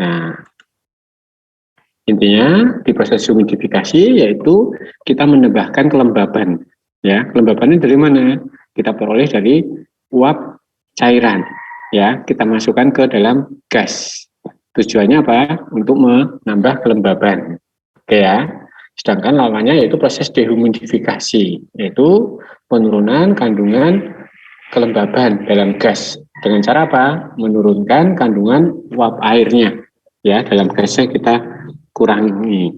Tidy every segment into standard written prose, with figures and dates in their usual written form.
Nah, intinya di proses humidifikasi yaitu kita menambahkan kelembaban. Ya, kelembabannya dari mana? Kita peroleh dari uap cairan. Ya, kita masukkan ke dalam gas. Tujuannya apa? Untuk menambah kelembaban. Oke ya. Sedangkan lawannya yaitu proses dehumidifikasi, yaitu penurunan kandungan kelembaban dalam gas. Dengan cara apa? Menurunkan kandungan uap airnya. Ya, dalam gasnya kita kurangi.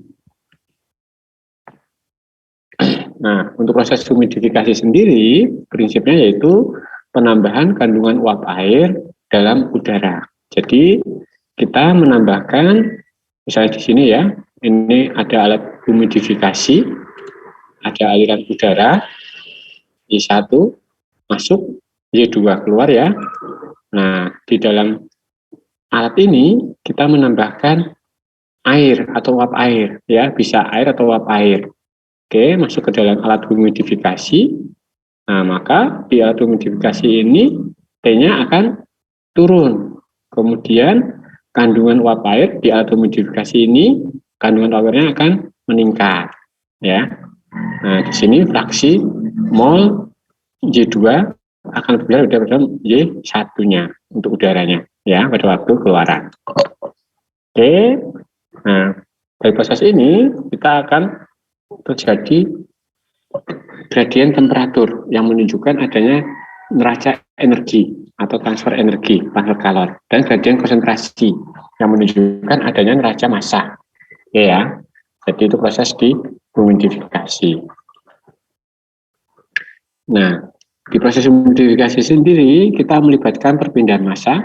Nah, untuk proses humidifikasi sendiri, prinsipnya yaitu penambahan kandungan uap air dalam udara. Jadi, kita menambahkan, misalnya di sini ya, ini ada alat humidifikasi, ada aliran udara, Y1 masuk, Y2 keluar ya. Nah, di dalam alat ini kita menambahkan air atau uap air ya, bisa air atau uap air. Oke, masuk ke dalam alat humidifikasi. Nah, maka di alat humidifikasi ini T-nya akan turun. Kemudian kandungan uap air di alat humidifikasi ini, kandungan uap airnya akan meningkat ya. Nah, di sini fraksi mol Y2 akan berada pada Y1-nya untuk udaranya ya pada waktu keluaran. Oke. Nah, dari proses ini kita akan terjadi gradien temperatur yang menunjukkan adanya neraca energi atau transfer energi, transfer kalor, dan gradien konsentrasi yang menunjukkan adanya neraca massa. Oke ya. Jadi itu proses di humidifikasi. Nah, di proses humidifikasi sendiri kita melibatkan perpindahan massa.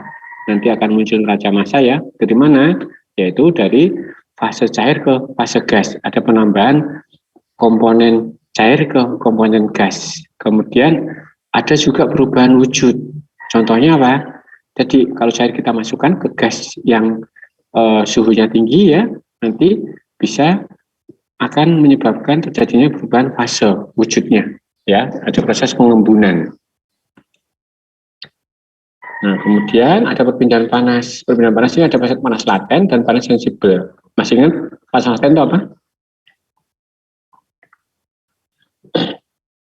Nanti akan muncul neraca massa ya. Dari mana? Yaitu dari fase cair ke fase gas. Ada penambahan komponen cair ke komponen gas. Kemudian ada juga perubahan wujud. Contohnya apa? Jadi kalau cair kita masukkan ke gas yang suhunya tinggi ya, nanti bisa akan menyebabkan terjadinya perubahan fase wujudnya. Ya, ada proses pengembunan. Nah, kemudian ada perpindahan panas. Perpindahan panas ini ada panas laten dan panas sensibel. Masih ingat panas laten itu apa?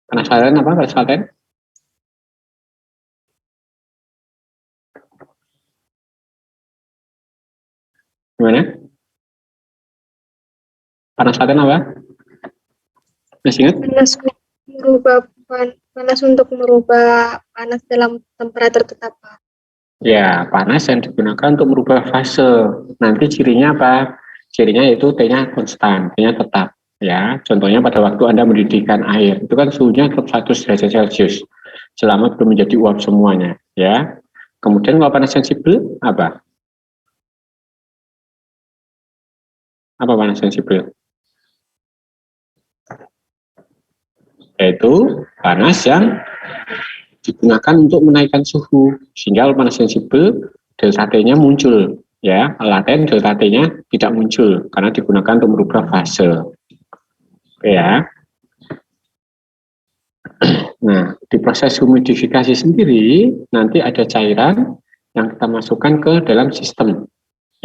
Panas laten apa? Panas laten? Gimana? Panas laten apa? Masih ingat? Panas untuk merubah panas dalam temperatur tetap. Ya, panas yang digunakan untuk merubah fase. Nanti cirinya apa? Cirinya yaitu T-nya konstan, T-nya tetap. Ya, contohnya pada waktu Anda mendidihkan air, itu kan suhunya tetap 100 derajat Celcius selama belum menjadi uap semuanya. Ya, kemudian kalau panas sensibel apa? Apa panas sensibel? Yaitu panas yang digunakan untuk menaikkan suhu, sehingga kalau panas sensibel delta T-nya muncul, ya, laten delta T-nya tidak muncul karena digunakan untuk merubah fase. Oke ya. Nah, di proses humidifikasi sendiri nanti ada cairan yang kita masukkan ke dalam sistem,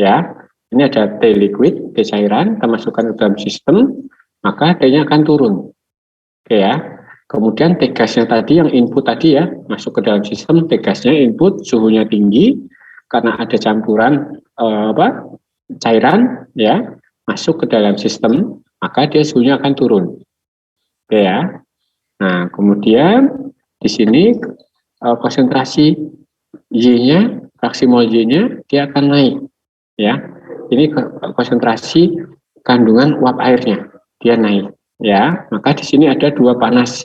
ya. Ini ada T liquid, T cairan, kita masukkan ke dalam sistem, maka T-nya akan turun. Oke ya. Kemudian T gasnya tadi yang input tadi ya, masuk ke dalam sistem, T gasnya input, suhunya tinggi, karena ada campuran cairan ya, masuk ke dalam sistem, maka dia suhunya akan turun. Oke ya. Nah, kemudian di sini konsentrasi Y-nya, fraksi mol Y-nya, dia akan naik ya. Ini konsentrasi kandungan uap airnya, dia naik ya. Maka di sini ada dua panas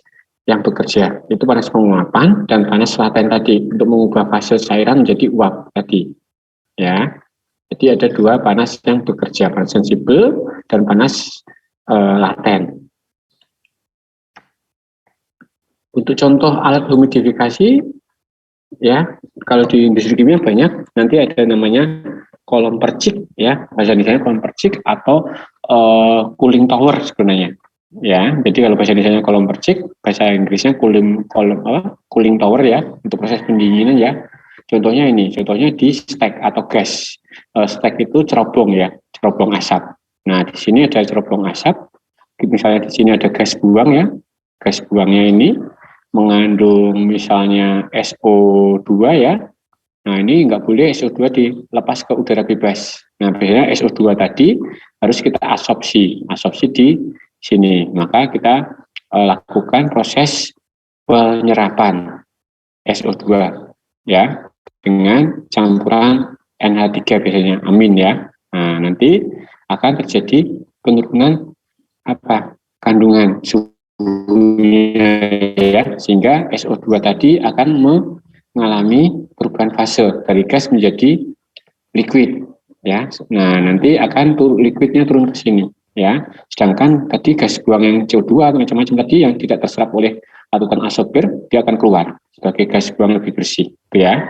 yang bekerja, itu panas penguapan dan panas laten tadi untuk mengubah fase cairan menjadi uap tadi ya. Jadi ada dua panas yang bekerja, panas sensibel dan panas laten. Untuk contoh alat humidifikasi ya, kalau di industri kimia banyak, nanti ada namanya kolom percik ya, bahasa Indonesia kolom percik atau cooling tower sebenarnya. Ya, jadi kalau bahasa Indonesia kolom percik, bahasa Inggrisnya cooling tower ya, untuk proses pendinginan ya. Contohnya ini, contohnya di stek atau gas. stack itu cerobong ya, cerobong asap. Nah, di sini ada cerobong asap. Misalnya di sini ada gas buang ya. Gas buangnya ini mengandung misalnya SO2 ya. Nah, ini nggak boleh SO2 dilepas ke udara bebas. Nah, biasanya SO2 tadi harus kita absorpsi di sini. Maka kita lakukan proses penyerapan SO2 ya dengan campuran NH3 biasanya amin ya. Nah, nanti akan terjadi penurunan kandungan suhunya ya, sehingga SO2 tadi akan mengalami perubahan fase dari gas menjadi liquid ya. Nah, nanti akan liquidnya turun ke sini ya. Sedangkan tadi gas buang yang CO2 atau macam-macam tadi yang tidak terserap oleh larutan atmosfer, dia akan keluar sebagai gas buang lebih bersih ya.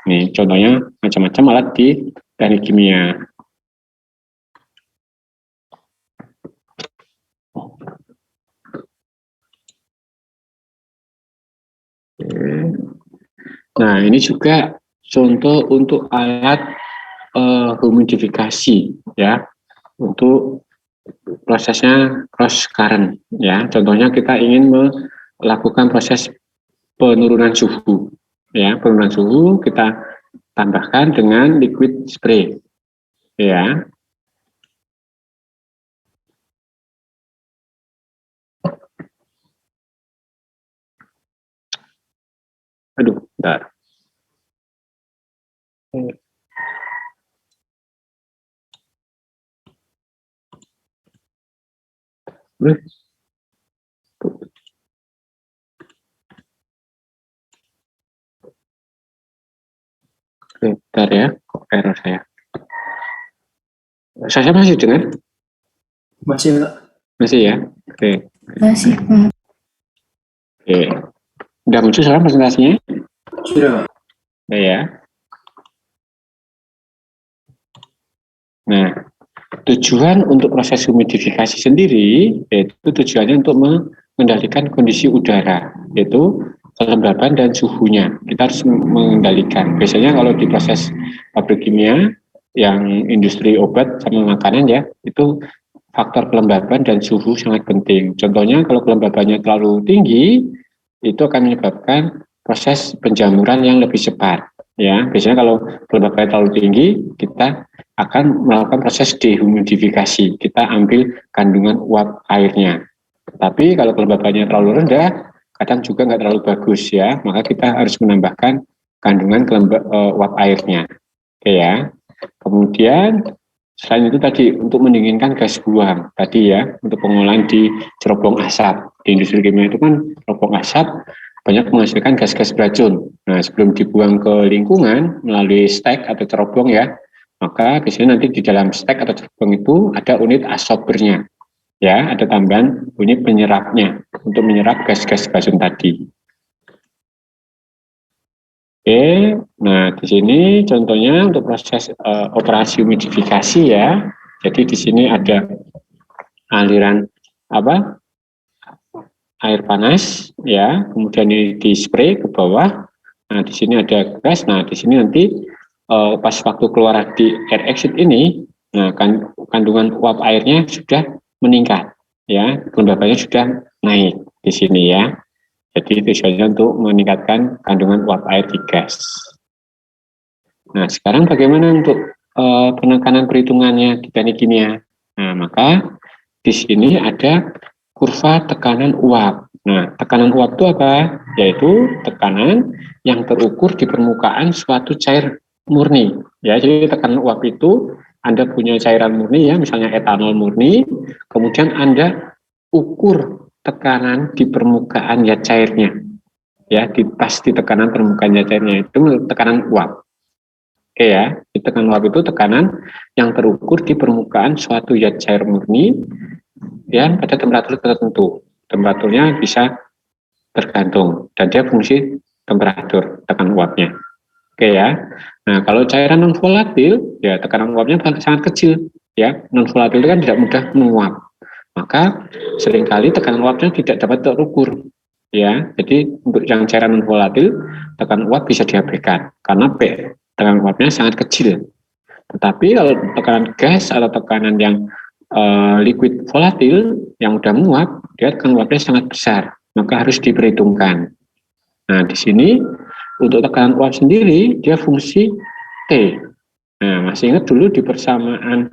Nih, contohnya macam-macam alat di teknik kimia. Nah, ini juga contoh untuk alat humidifikasi ya, untuk prosesnya cross current ya. Contohnya kita ingin melakukan proses penurunan suhu ya, penurunan suhu kita tambahkan dengan liquid spray ya. Aduh, bentar. Bentar ya, kok error saya. Saya masih dengar? Masih, Pak. Masih ya? Oke. Masih, Pak. Oke. Udah muncul sekarang presentasinya? Sudah, Pak. Ya. Nah, tujuan untuk proses humidifikasi sendiri yaitu tujuannya untuk mengendalikan kondisi udara, yaitu kelembaban dan suhunya. Kita harus mengendalikan. Biasanya kalau di proses pabrik kimia yang industri obat sama makanan ya, itu faktor kelembaban dan suhu sangat penting. Contohnya kalau kelembabannya terlalu tinggi, itu akan menyebabkan proses penjamuran yang lebih cepat. Ya, biasanya kalau kelembabannya terlalu tinggi, kita akan melakukan proses dehumidifikasi. Kita ambil kandungan uap airnya. Tapi kalau kelembabannya terlalu rendah, kadang juga nggak terlalu bagus ya. Maka kita harus menambahkan kandungan uap airnya. Oke ya. Kemudian selain itu tadi untuk mendinginkan gas buang tadi ya, untuk pengolahan di cerobong asap. Di industri kimia itu kan cerobong asap banyak menghasilkan gas-gas beracun. Nah, sebelum dibuang ke lingkungan melalui stek atau cerobong ya, maka biasanya nanti di dalam stek atau cerobong itu ada unit absorbernya. Ya, ada tambahan unit penyerapnya untuk menyerap gas-gas beracun tadi. Oke, nah di sini contohnya untuk proses operasi humidifikasi ya. Jadi di sini ada aliran air panas ya, kemudian ini di spray ke bawah. Nah di sini ada gas. Nah di sini nanti pas waktu keluar di air exit ini, nah kandungan uap airnya sudah meningkat ya, kelembabannya sudah naik di sini ya. Jadi tujuannya untuk meningkatkan kandungan uap air di gas. Nah, sekarang bagaimana untuk penekanan perhitungannya di teknik kimia? Nah, maka di sini ada kurva tekanan uap. Nah, tekanan uap itu apa? Yaitu tekanan yang terukur di permukaan suatu cair murni. Ya, jadi tekanan uap itu Anda punya cairan murni ya, misalnya etanol murni, kemudian Anda ukur tekanan di permukaan zat cairnya, ya, pas di tekanan permukaan zat cairnya itu tekanan uap. Oke ya, di tekanan uap itu tekanan yang terukur di permukaan suatu zat cair murni yang pada temperatur tertentu. Temperaturnya bisa tergantung dan dia fungsi temperatur tekanan uapnya. Oke ya. Nah, kalau cairan non volatil ya tekanan uapnya sangat kecil ya. Non volatil itu kan tidak mudah menguap. Maka seringkali tekanan uapnya tidak dapat terukur ya. Jadi untuk yang cairan non volatil tekanan uap bisa diabaikan karena tekanan uapnya sangat kecil. Tetapi kalau tekanan gas atau tekanan yang liquid volatil yang udah menguap, dia tekanan uapnya sangat besar, maka harus diperhitungkan. Nah, di sini untuk tekanan uap sendiri dia fungsi T. Nah, masih ingat dulu di persamaan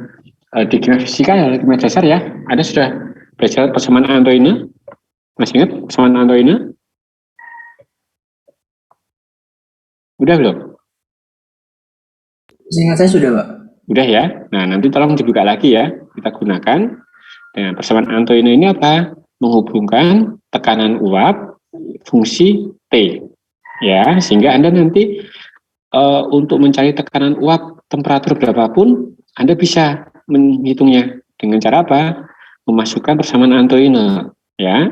di kimia fisika ya, kimia dasar ya, ada sudah belajar persamaan Antoine? Masih ingat persamaan Antoine? Udah belum? Seingat saya sudah, Pak. Udah ya. Nah, nanti tolong dibuka lagi ya. Kita gunakan. Nah, persamaan Antoine ini apa? Menghubungkan tekanan uap fungsi T. Ya, sehingga Anda nanti untuk mencari tekanan uap temperatur berapapun, Anda bisa menghitungnya dengan cara apa? Memasukkan persamaan Antoine. Ya,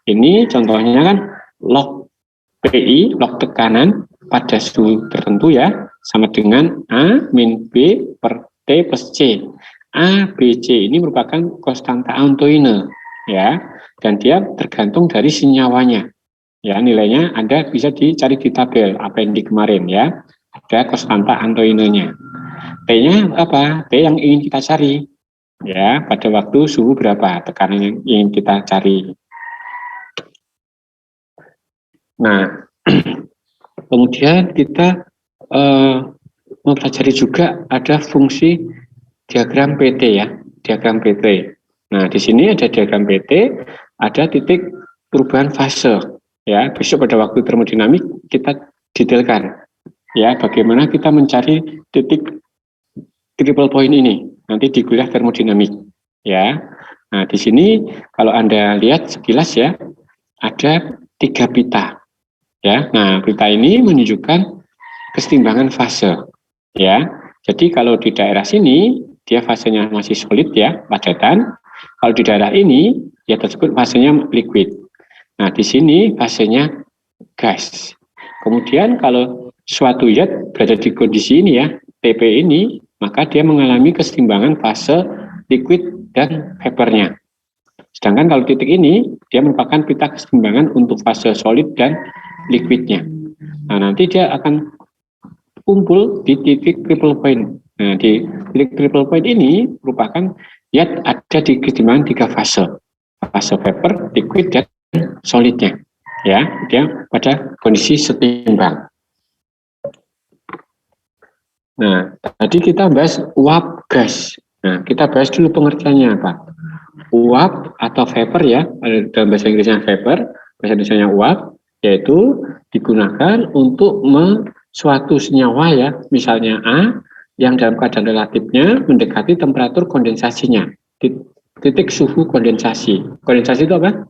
ini contohnya kan log PI, log tekanan pada suhu tertentu ya, sama dengan A min B per T plus C. A, B, C ini merupakan konstanta Antoine ya, dan dia tergantung dari senyawanya. Ya, nilainya Anda bisa dicari di tabel appendix kemarin ya. Ada konstanta Antoine-nya. T-nya apa? T yang ingin kita cari. Ya, pada waktu suhu berapa tekanan yang ingin kita cari. Nah, kemudian kita mempelajari juga ada fungsi diagram PT ya, diagram PT. Nah, di sini ada diagram PT, ada titik perubahan fase. Ya, besok pada waktu termodinamik kita detailkan. Ya, bagaimana kita mencari titik triple point ini nanti di kuliah termodinamik. Ya, nah di sini kalau Anda lihat sekilas ya, ada 3 pita. Ya, nah pita ini menunjukkan kesetimbangan fase. Ya, jadi kalau di daerah sini dia fasenya masih solid ya, padatan. Kalau di daerah ini dia tersebut fasenya liquid. Nah di sini fasenya gas. Kemudian kalau suatu zat berada di kondisi ini ya, TP ini, maka dia mengalami kesetimbangan fase liquid dan vapornya. Sedangkan kalau titik ini, dia merupakan pita kesetimbangan untuk fase solid dan liquidnya. Nah, nanti dia akan kumpul di titik triple point. Nah, di titik triple point ini merupakan dia ada di kesetimbangan 3 fase. Fase vapor, liquid, dan solidnya. Ya, dia pada kondisi setimbang. Nah, tadi kita bahas uap gas. Nah, kita bahas dulu pengertiannya apa. Uap atau vapor ya, dalam bahasa Inggrisnya vapor, bahasa Indonesianya uap, yaitu digunakan untuk suatu senyawa ya, misalnya A, yang dalam keadaan relatifnya mendekati temperatur kondensasinya, titik suhu kondensasi. Kondensasi itu apa?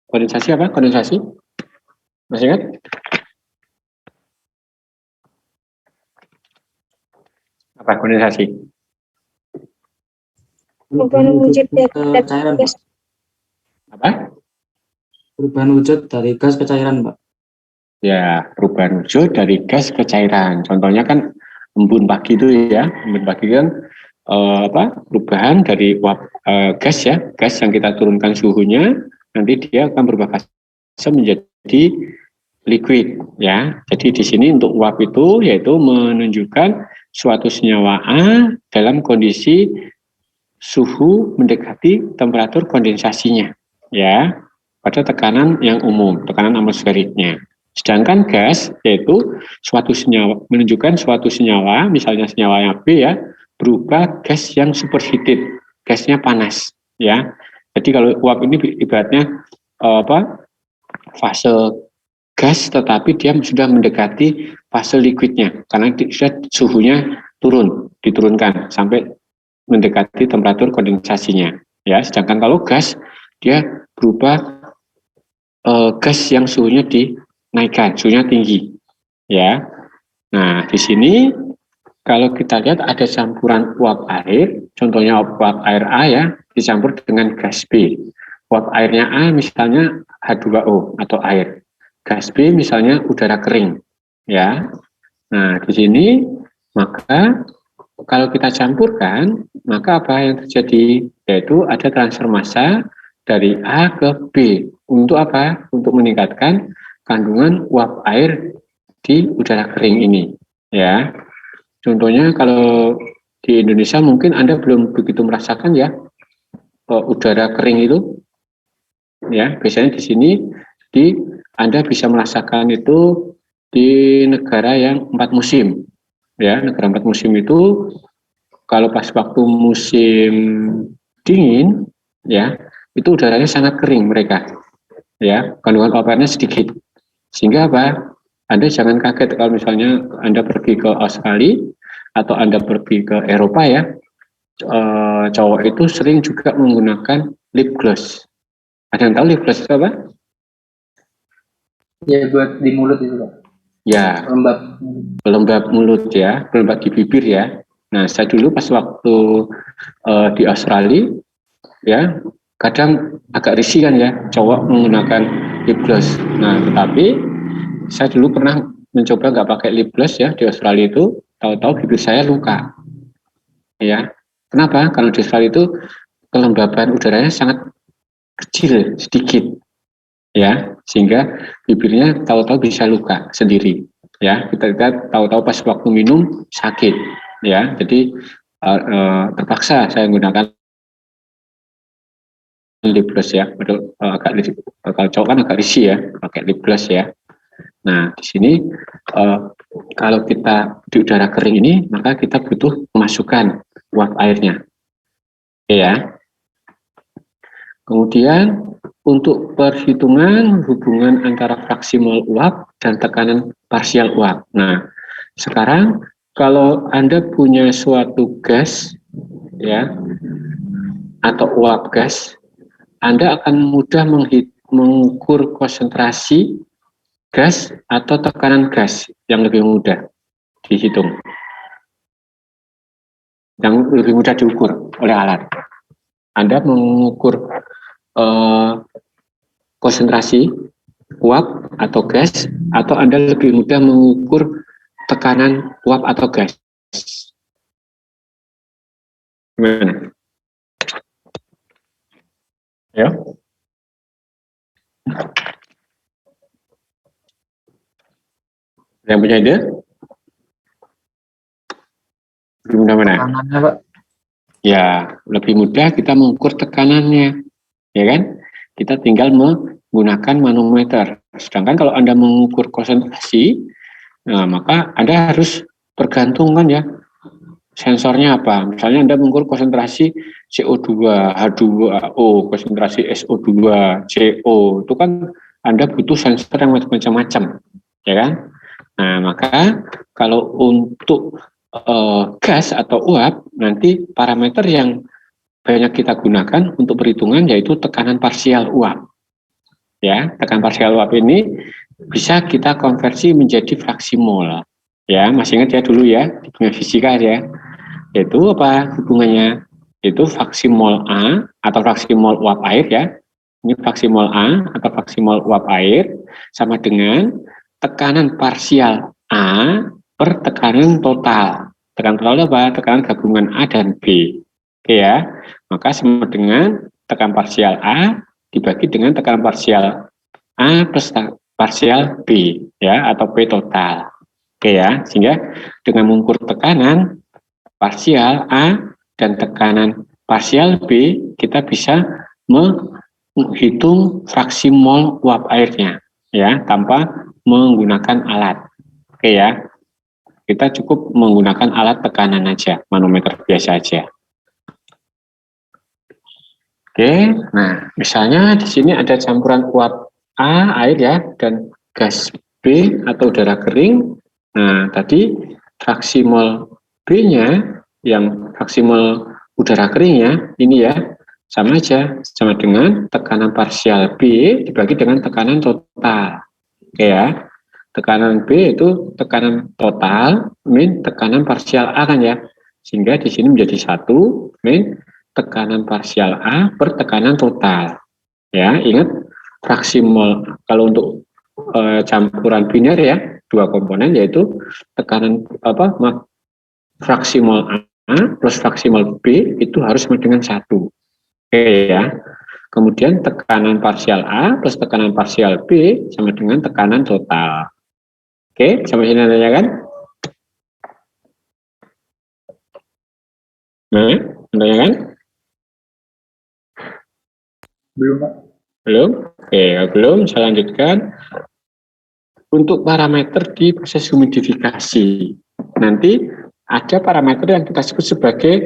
Kondensasi apa? Kondensasi? Masih ingat? Apa kondensasi? Perubahan wujud dari cairan, gas. Apa? Perubahan wujud dari gas ke cairan, Pak. Ya, perubahan wujud dari gas ke cairan. Contohnya kan embun pagi itu ya, embun pagi kan perubahan dari uap gas ya, gas yang kita turunkan suhunya, nanti dia akan berubah fase menjadi liquid ya. Jadi di sini untuk uap itu yaitu menunjukkan suatu senyawa A dalam kondisi suhu mendekati temperatur kondensasinya ya, pada tekanan yang umum, tekanan atmosferiknya. Sedangkan gas yaitu suatu senyawa, menunjukkan suatu senyawa, misalnya senyawanya B ya, berubah gas yang superheated, gasnya panas ya. Jadi kalau uap ini ibaratnya fase gas, tetapi dia sudah mendekati fase liquidnya karena sudah suhunya diturunkan sampai mendekati temperatur kondensasinya ya. Sedangkan kalau gas dia berubah gas yang suhunya dinaikkan, suhunya tinggi ya. Nah, di sini kalau kita lihat ada campuran uap air, contohnya uap air A ya, dicampur dengan gas B. Uap airnya A misalnya H2O atau air. Gas B misalnya udara kering ya. Nah, di sini maka kalau kita campurkan, maka apa yang terjadi? Yaitu ada transfer massa dari A ke B. Untuk apa? Untuk meningkatkan kandungan uap air di udara kering ini, ya. Contohnya kalau di Indonesia mungkin Anda belum begitu merasakan ya udara kering itu, ya. Biasanya di sini Anda bisa merasakan itu di negara yang 4 musim, ya. Negara 4 musim itu kalau pas waktu musim dingin, ya, itu udaranya sangat kering mereka, ya, kandungan paparnya sedikit. Sehingga apa? Anda jangan kaget kalau misalnya Anda pergi ke Australia atau Anda pergi ke Eropa ya, cowok itu sering juga menggunakan lip gloss. Ada yang tahu lip gloss itu apa? Ya buat di mulut itu Pak. Ya, Lembab. pelembab mulut ya, pelembab di bibir ya. Nah, saya dulu pas waktu di Australia ya, kadang agak risih kan ya, cowok menggunakan lip gloss. Nah, tetapi saya dulu pernah mencoba nggak pakai lip gloss ya di Australia itu, tahu-tahu bibir saya luka. Ya, kenapa? Karena di Australia itu kelembaban udaranya sangat kecil, sedikit, ya, sehingga bibirnya tahu-tahu bisa luka sendiri. Ya, kita tahu-tahu pas waktu minum sakit. Ya, jadi terpaksa saya menggunakan lip gloss ya. Kalau cowok kan agak risih ya, pakai lip gloss ya. Nah, di sini kalau kita di udara kering ini, maka kita butuh memasukkan uap airnya. Oke ya. Kemudian untuk perhitungan hubungan antara fraksi mol uap dan tekanan parsial uap. Nah, sekarang kalau Anda punya suatu gas ya atau uap gas, Anda akan mudah mengukur konsentrasi gas atau tekanan gas yang lebih mudah dihitung, yang lebih mudah diukur oleh alat. Anda mengukur konsentrasi uap atau gas, atau Anda lebih mudah mengukur tekanan uap atau gas. Gimana? Ya. Yang punya ide? Lebih mudah mana? Tekanannya Pak. Ya, lebih mudah kita mengukur tekanannya, ya kan? Kita tinggal menggunakan manometer. Sedangkan kalau Anda mengukur konsentrasi, nah, maka Anda harus bergantung kan ya, sensornya apa. Misalnya Anda mengukur konsentrasi CO2, H2O, konsentrasi SO2, CO, itu kan Anda butuh sensor yang macam-macam, ya kan? Nah, maka kalau untuk gas atau uap, nanti parameter yang banyak kita gunakan untuk perhitungan yaitu tekanan parsial uap. Ya, tekanan parsial uap ini bisa kita konversi menjadi fraksi mol. Ya, masih ingat ya dulu ya di kimia fisika ya. Itu apa hubungannya? Itu fraksi mol A atau fraksi mol uap air ya. Ini fraksi mol A atau fraksi mol uap air sama dengan tekanan parsial A per tekanan total. Tekanan total apa? Tekanan gabungan A dan B. Oke ya. Maka sama dengan tekanan parsial A dibagi dengan tekanan parsial A plus parsial B ya, atau B total. Oke ya. Sehingga dengan mengukur tekanan parsial A dan tekanan parsial B, kita bisa menghitung fraksi mol uap airnya ya, tanpa menggunakan alat. Oke ya. Kita cukup menggunakan alat tekanan aja, manometer biasa aja. Oke, nah misalnya di sini ada campuran uap A, air ya, dan gas B atau udara kering. Nah, tadi fraksi mol B-nya, yang fraksi mol udara kering ya, ini ya, sama aja, sama dengan tekanan parsial B dibagi dengan tekanan total. Oke ya, tekanan B itu tekanan total min tekanan parsial A kan ya, sehingga di sini menjadi 1 min tekanan parsial A per tekanan total. Ya, ingat fraksi mol kalau untuk campuran biner ya, dua komponen yaitu tekanan fraksi mol A plus fraksi mol B itu harus sama dengan 1. Oke ya. Kemudian tekanan parsial A plus tekanan parsial B sama dengan tekanan total. Oke, sampai sini ada ya kan? Nah, ada ya kan? Belum, Pak. Belum? Oke, kalau belum saya lanjutkan. Untuk parameter di proses humidifikasi, nanti ada parameter yang kita sebut sebagai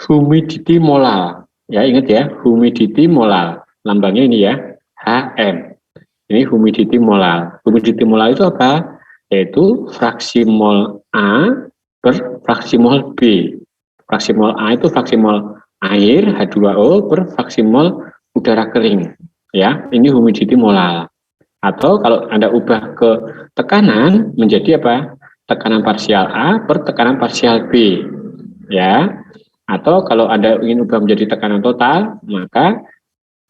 humidity molal. Ya, ingat ya, humidity molal. Lambangnya ini ya, HM. Ini humidity molal. Humidity molal itu apa? Yaitu fraksi mol A per fraksi mol B. Fraksi mol A itu fraksi mol air H2O per fraksi mol udara kering. Ya, ini humidity molal. Atau kalau Anda ubah ke tekanan menjadi apa? Tekanan parsial A per tekanan parsial B. Ya. Atau kalau Anda ingin ubah menjadi tekanan total, maka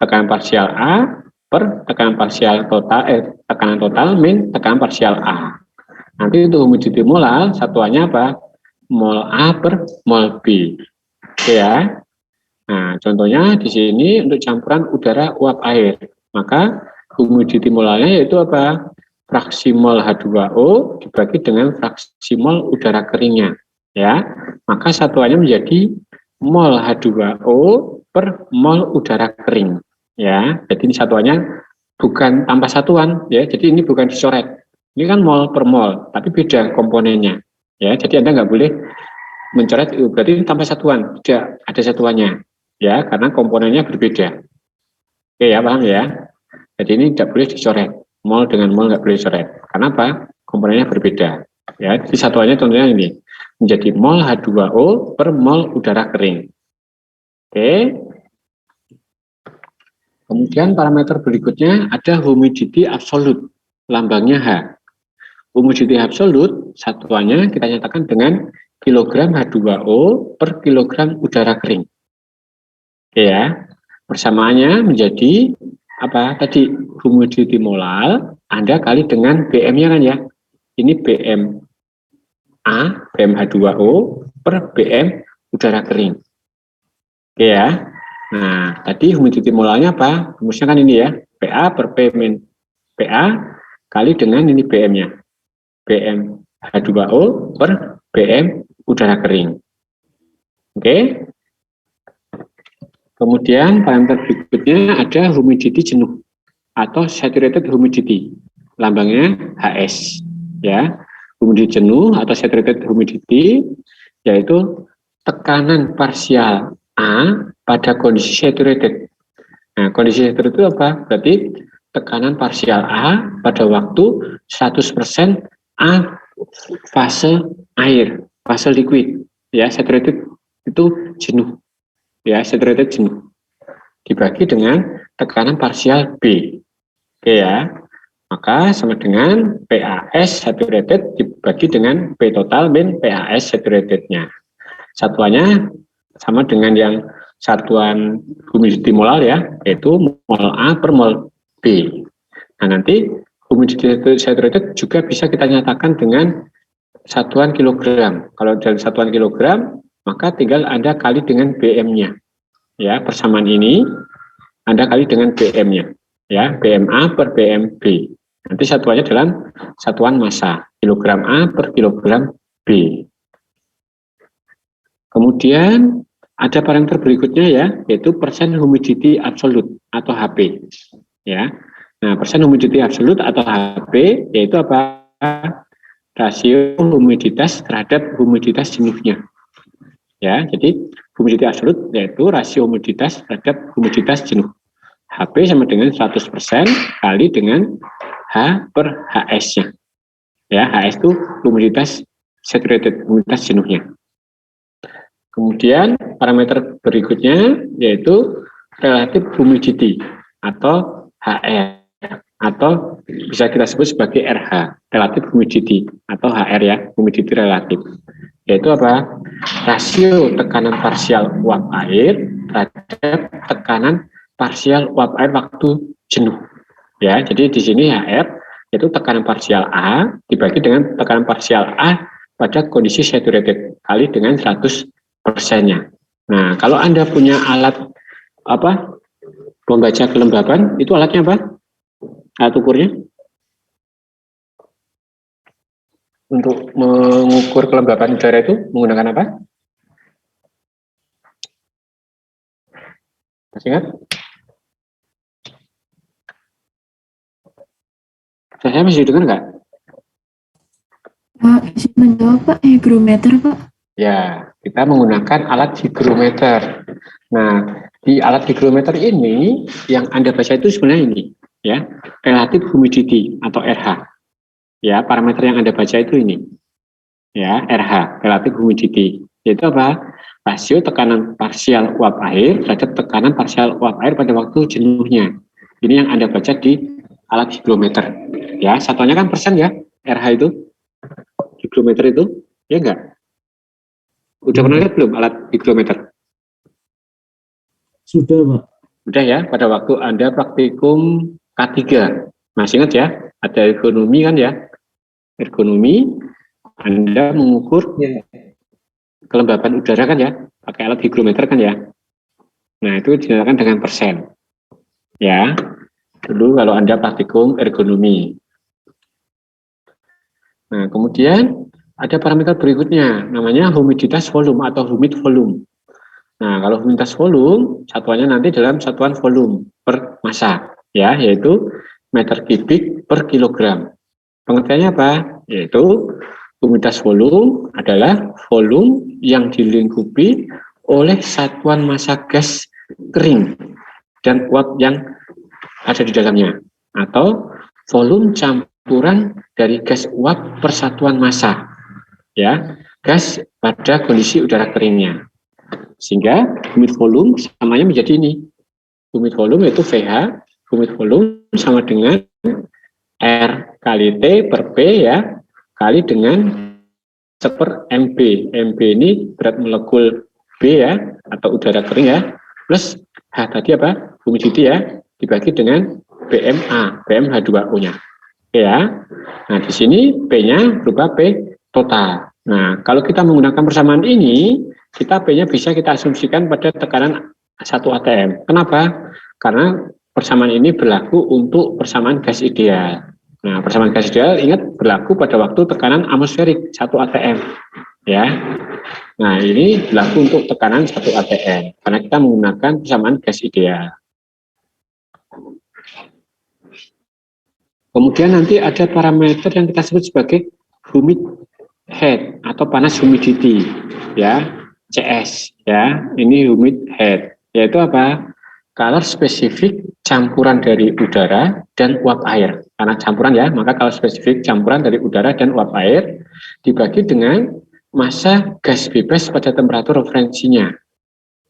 tekanan parsial A per tekanan parsial total tekanan total min tekanan parsial A. Nanti untuk humidity molal satuannya apa? Mol A per mol B. Oke ya. Nah, contohnya di sini untuk campuran udara uap air. Maka humidity molalnya yaitu apa? Fraksi mol H2O dibagi dengan fraksi mol udara keringnya. Ya. Maka satuannya menjadi mol H2O per mol udara kering. Ya. Jadi ini satuannya bukan tanpa satuan ya. Jadi ini bukan dicoret. Ini kan mol per mol, tapi beda komponennya. Ya. Jadi Anda nggak boleh mencoret berarti ini tanpa satuan, tidak ada satuannya. Ya, karena komponennya berbeda. Oke ya, paham ya? Jadi ini tidak boleh dicoret. Mol dengan mol nggak boleh dicoret. Karena apa? Komponennya berbeda. Ya, jadi satuannya contohnya ini menjadi mol H2O per mol udara kering. Oke. Kemudian parameter berikutnya ada humidity absolute, lambangnya H. Humidity absolute satuannya kita nyatakan dengan kilogram H2O per kilogram udara kering. Oke ya, persamaannya menjadi apa tadi? Humidity molal Anda kali dengan BM-nya kan ya. Ini BM A, BM H2O per BM udara kering. Oke ya. Nah, tadi humidity molalnya apa? Rumusnya kan ini ya, PA per P min PA kali dengan ini BM-nya. BM H2O per BM udara kering. Oke. Kemudian parameter berikutnya ada humidity jenuh atau saturated humidity. Lambangnya HS. Ya, humidity jenuh atau saturated humidity yaitu tekanan parsial A pada kondisi saturated. Nah, kondisi saturated itu apa? Berarti tekanan parsial A pada waktu 100% A fase air, fase liquid. Ya, saturated itu jenuh. Ya, saturated jenuh dibagi dengan tekanan parsial B. Oke ya, maka sama dengan PAS saturated dibagi dengan P total min PAS saturatednya. Satuannya sama dengan yang satuan humidity molal ya, yaitu mol A per mol B. Nah nanti humidity saturated juga bisa kita nyatakan dengan satuan kilogram. Kalau dari satuan kilogram, maka tinggal Anda kali dengan BM-nya. Ya, persamaan ini Anda kali dengan BM-nya. Ya, BMA per BMB. Nanti satuannya dalam satuan massa, kilogram A per kilogram B. Kemudian ada parameter berikutnya ya, yaitu persen humidity absolute atau HP. Ya. Nah, persen humidity absolute atau HP yaitu apa? Rasio humiditas terhadap humiditas jenuhnya. Ya, jadi humidity absolute yaitu rasio humiditas terhadap humiditas jenuh. HP sama dengan 100% kali dengan H per HS-nya. Ya, HS itu humiditas saturated, humiditas jenuhnya. Kemudian parameter berikutnya yaitu relative humidity atau HR atau bisa kita sebut sebagai RH, relative humidity atau HR ya, humidity relatif. Yaitu apa? Rasio tekanan parsial uap air terhadap tekanan parsial uap air waktu jenuh. Ya, jadi di sini HR yaitu tekanan parsial A dibagi dengan tekanan parsial A pada kondisi saturated kali dengan 100%-nya. Nah, kalau Anda punya alat apa? Membaca kelembaban, itu alatnya apa? Alat ukurnya? untuk mengukur kelembapan udara itu menggunakan apa? Masih ingat? Saya masih dengar nggak? Bisa menjawab Pak, hygrometer Pak. Ya, kita menggunakan alat hygrometer. Nah, di alat hygrometer ini yang Anda baca itu sebenarnya ini, ya, relative humidity atau RH. Ya, parameter yang Anda baca itu ini. Ya, RH, relative humidity. Yaitu apa? Rasio tekanan parsial uap air terhadap tekanan parsial uap air pada waktu jenuhnya. Ini yang Anda baca di alat hygrometer. Ya, satuannya kan persen ya, RH itu. Hygrometer itu, ya enggak? Udah pernah lihat belum alat hygrometer? Sudah, Pak. Udah ya, pada waktu Anda praktikum K3. Masih ingat ya, ada ergonomi kan ya? Ergonomi, Anda mengukur kelembapan udara kan ya, pakai alat hygrometer kan ya. Nah, itu dinamakan dengan persen. Ya, dulu kalau Anda praktikum ergonomi. Nah, kemudian ada parameter berikutnya, namanya humiditas volume atau humid volume. Nah, kalau humiditas volume, satuannya nanti dalam satuan volume per massa, ya, yaitu meter kubik per kilogram. Pengertiannya apa? Yaitu humiditas volume adalah volume yang dilingkupi oleh satuan massa gas kering dan uap yang ada di dalamnya, atau volume campuran dari gas uap per satuan massa, ya, gas pada kondisi udara keringnya. Sehingga humid volume samanya menjadi ini. Humid volume yaitu VH, humid volume sama dengan R kali T per P ya, kali dengan per MB. MB ini berat molekul B ya, atau udara kering ya, plus H tadi apa? Humidity ya, dibagi dengan BMA, BMH2O-nya. Ya. Nah, di sini P-nya berupa P total. Nah, kalau kita menggunakan persamaan ini, kita P-nya bisa kita asumsikan pada tekanan 1 atm. Kenapa? Karena persamaan ini berlaku untuk persamaan gas ideal. Nah, persamaan gas ideal ingat berlaku pada waktu tekanan atmosferik 1 atm. Ya. Nah, ini berlaku untuk tekanan 1 atm karena kita menggunakan persamaan gas ideal. Kemudian nanti ada parameter yang kita sebut sebagai humid head atau panas humidity, ya, CS, ya. Ini humid head, yaitu apa? Color spesifik campuran dari udara dan uap air. Karena campuran ya, maka color spesifik campuran dari udara dan uap air dibagi dengan massa gas bebas pada temperatur referensinya,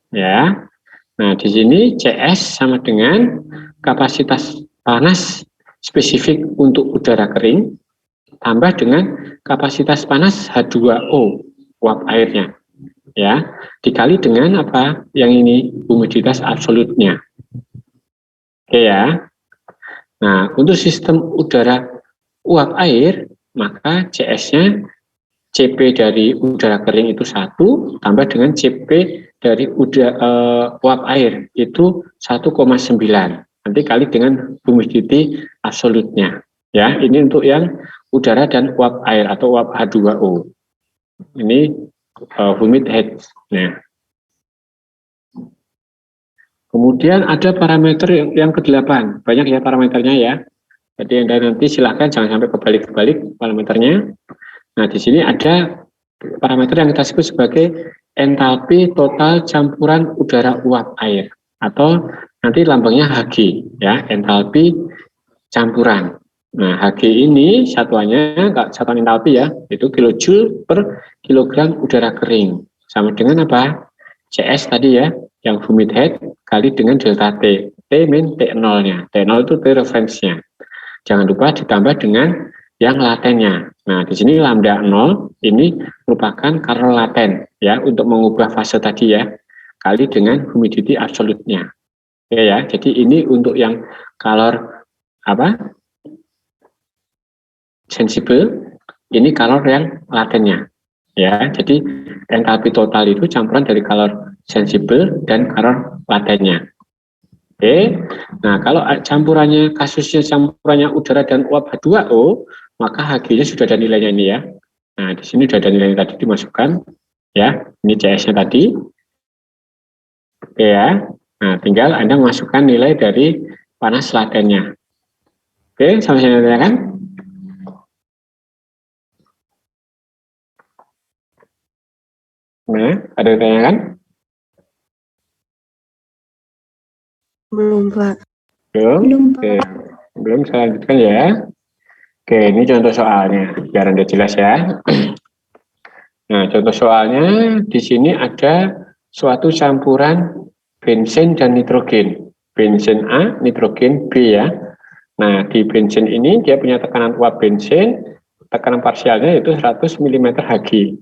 ya. Nah, di sini CS sama dengan kapasitas panas spesifik untuk udara kering tambah dengan kapasitas panas H2O uap airnya, ya, dikali dengan apa yang ini humiditas absolutnya. Oke ya. Nah, untuk sistem udara uap air maka CS-nya CP dari udara kering itu 1 tambah dengan CP dari uap air itu 1,9. Nanti kali dengan humidity absolutnya. Ya, ini untuk yang udara dan uap air atau uap H2O. Ini humid head. Nah. Kemudian ada parameter yang ke-8. Banyak ya parameternya ya. Jadi Anda nanti silahkan jangan sampai kebalik-kebalik parameternya. Nah, di sini ada parameter yang kita sebut sebagai entalpi total campuran udara uap air atau nanti lambangnya Hg ya, entalpi campuran. Nah, Hg ini satuannya satuan entalpi ya, itu kilojoule per kilogram udara kering. Sama dengan apa? CS tadi ya, yang humid head kali dengan delta T. T min T0-nya. T0 itu T referensinya. Jangan lupa ditambah dengan yang latennya. Nah, di sini lambda 0 ini merupakan kalor laten ya untuk mengubah fase tadi ya, kali dengan humidity absolutnya. Ya, jadi ini untuk yang kalor apa? Sensibel, ini kalor yang latennya. Ya, jadi entalpi total itu campuran dari kalor sensibel dan kalor latennya. Oke. Nah, kalau kasusnya campurannya udara dan uap H2O, maka Hg-nya sudah ada nilainya ini ya. Nah, di sini sudah ada nilai tadi dimasukkan, ya. Ini CS-nya tadi. Oke ya. Nah, tinggal Anda masukkan nilai dari panas latennya. Oke, sampai sini ya kan? Nah, ada yang tanyakan? Belum, Pak. Belum? Belum, Oke, belum, saya lanjutkan ya. Oke, ini contoh soalnya, biar Anda jelas ya. Nah, contoh soalnya di sini ada suatu campuran bensin dan nitrogen. Bensin A, nitrogen B ya. Nah, di bensin ini dia punya tekanan uap bensin, tekanan parsialnya yaitu 100 mm Hg.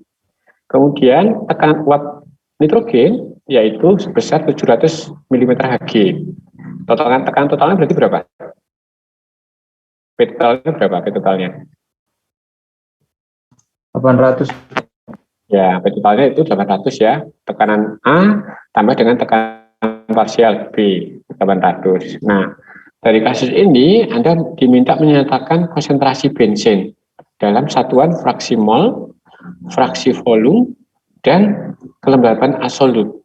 Kemudian tekanan uap nitrogen yaitu sebesar 700 mm Hg. Tekanan totalnya berarti berapa? P totalnya berapa? P totalnya? 800. Ya, P totalnya itu 800 ya. Tekanan A tambah dengan tekanan parsial B, 800. Nah, dari kasus ini Anda diminta menyatakan konsentrasi bensin dalam satuan fraksi mol, fraksi volume, dan kelembaban absolut.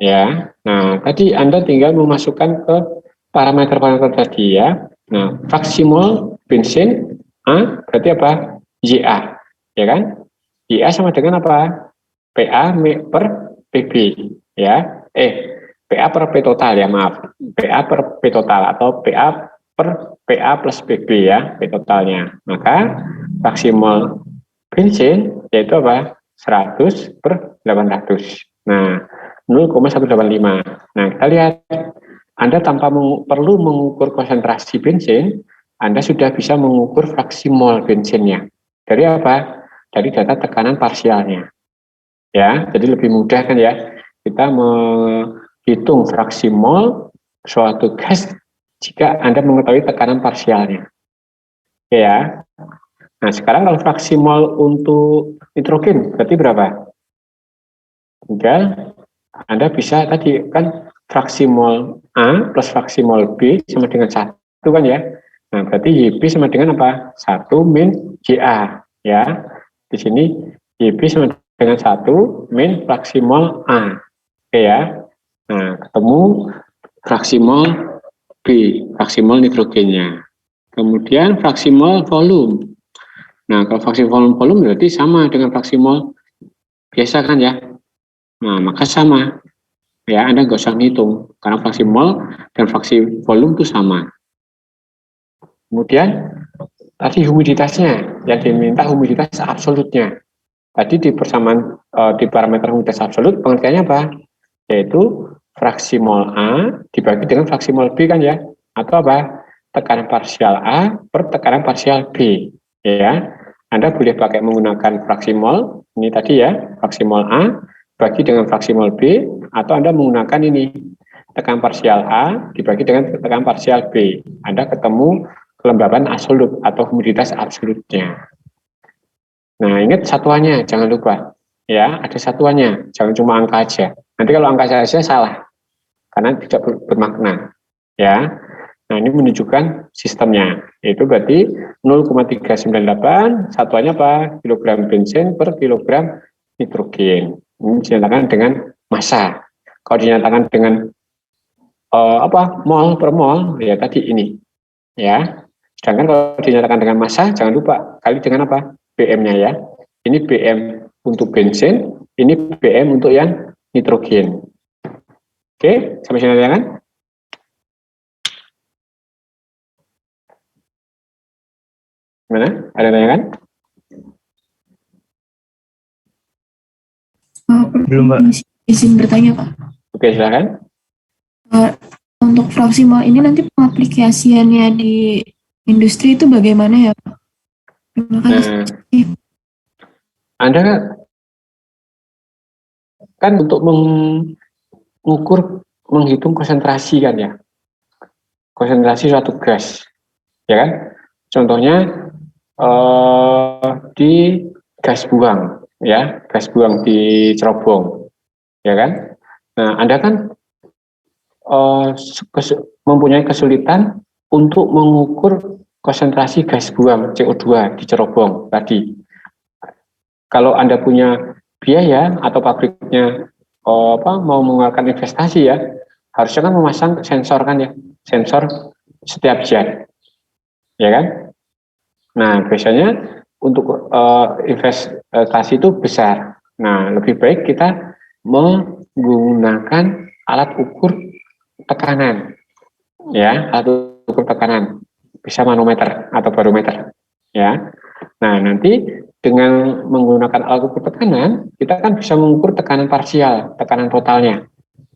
Ya, nah tadi Anda tinggal memasukkan ke parameter-parameter tadi ya. Nah, fraksi mol bensin A berarti apa? YA, ya kan? YA sama dengan apa? PA per PB, ya. PA per P total ya, maaf. PA per P total atau PA per PA plus PB ya, P totalnya. Maka fraksi mol bensin yaitu apa? 100 per 800. Nah, 0,185. Nah, kita lihat, Anda tanpa perlu mengukur konsentrasi bensin, Anda sudah bisa mengukur fraksi mol bensinnya. Dari apa? Dari data tekanan parsialnya. Ya, jadi lebih mudah kan ya, kita menghitung fraksi mol suatu gas jika Anda mengetahui tekanan parsialnya. Oke ya. Nah, sekarang kalau fraksi mol untuk nitrogen berarti berapa? Tinggal Anda bisa tadi kan fraksi mol A plus fraksi mol B sama dengan 1 kan ya. Nah, berarti YB sama dengan apa? 1 min JA ya. Di sini YB sama dengan 1 min fraksi mol A. Oke ya. Nah, ketemu fraksi mol B, fraksi mol nitrogennya. Kemudian fraksi mol volume. Nah, kalau fraksi volume berarti sama dengan fraksi mol biasa kan ya. Nah, maka sama. Ya, Anda nggak usah ngitung, karena fraksi mol dan fraksi volume itu sama. Kemudian, tadi humiditasnya, yang diminta humiditas absolutnya. Tadi di persamaan, di parameter humiditas absolut, pengertiannya apa? Yaitu fraksi mol A dibagi dengan fraksi mol B kan ya? Atau apa? Tekanan parsial A per tekanan parsial B. Ya, Anda boleh pakai menggunakan fraksi mol, ini tadi ya, fraksi mol A, bagi dengan fraksi mol B, atau Anda menggunakan ini, tekanan parsial A dibagi dengan tekanan parsial B. Anda ketemu kelembaban absolut atau humiditas absolutnya. Nah, ingat satuannya, jangan lupa. Ya, ada satuannya, jangan cuma angka aja. Nanti kalau angka saja salah, karena tidak bermakna. Ya, nah ini menunjukkan sistemnya. Itu berarti 0,398, satuannya apa? Kilogram bensin per kilogram nitrogen. Ini dinyatakan dengan massa. Kalau dinyatakan dengan mol per mol, ya tadi ini. Ya. Sedangkan kalau dinyatakan dengan massa, jangan lupa kali dengan apa? BM-nya ya. Ini BM untuk bensin, ini BM untuk yang nitrogen. Oke, sampai sini ya kan? Gimana? Ada tanya kan? Belum, Pak. Izin bertanya, Pak. Oke, silakan. Untuk fraksi mol ini nanti pengaplikasiannya di industri itu bagaimana ya, Pak? Terima kasih. Anda kan untuk mengukur, menghitung konsentrasi kan ya, konsentrasi suatu gas, ya kan? Contohnya di gas buang, ya, gas buang di cerobong, ya kan? Nah, Anda kan mempunyai kesulitan untuk mengukur konsentrasi gas buang CO2 di cerobong tadi. kalau Anda punya biaya atau pabriknya mau mengeluarkan investasi ya, harusnya kan memasang sensor kan ya, sensor setiap jam, ya kan? Nah, biasanya untuk investasi itu besar. Nah, lebih baik kita menggunakan alat ukur tekanan, ya, alat ukur tekanan, bisa manometer atau barometer, ya. Nah, nanti dengan menggunakan alat ukur tekanan, kita kan bisa mengukur tekanan parsial, tekanan totalnya,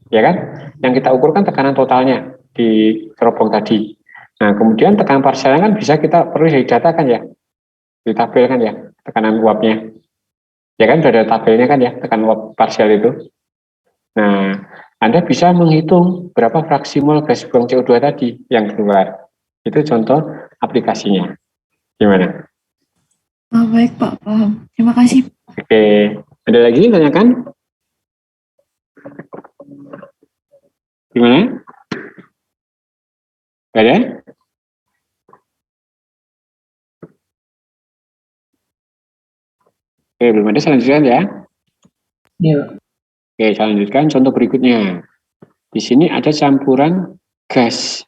ya kan? Yang kita ukur kan tekanan totalnya di cerobong tadi. Nah, kemudian tekanan parsialnya kan bisa kita perlu didatakan ya, ditabelkan ya, tekanan uapnya. Ya kan, sudah ada tabelnya kan ya, tekanan uap parsial itu. Nah, Anda bisa menghitung berapa fraksi mol gas buang CO2 tadi yang keluar. Itu contoh aplikasinya. Gimana? Oh, baik Pak, paham. Terima kasih. Oke, ada lagi tanyakan? Gimana? Ada? Oke, belum ada, selanjutnya ya. Iya. Oke, saya lanjutkan contoh berikutnya. Di sini ada campuran gas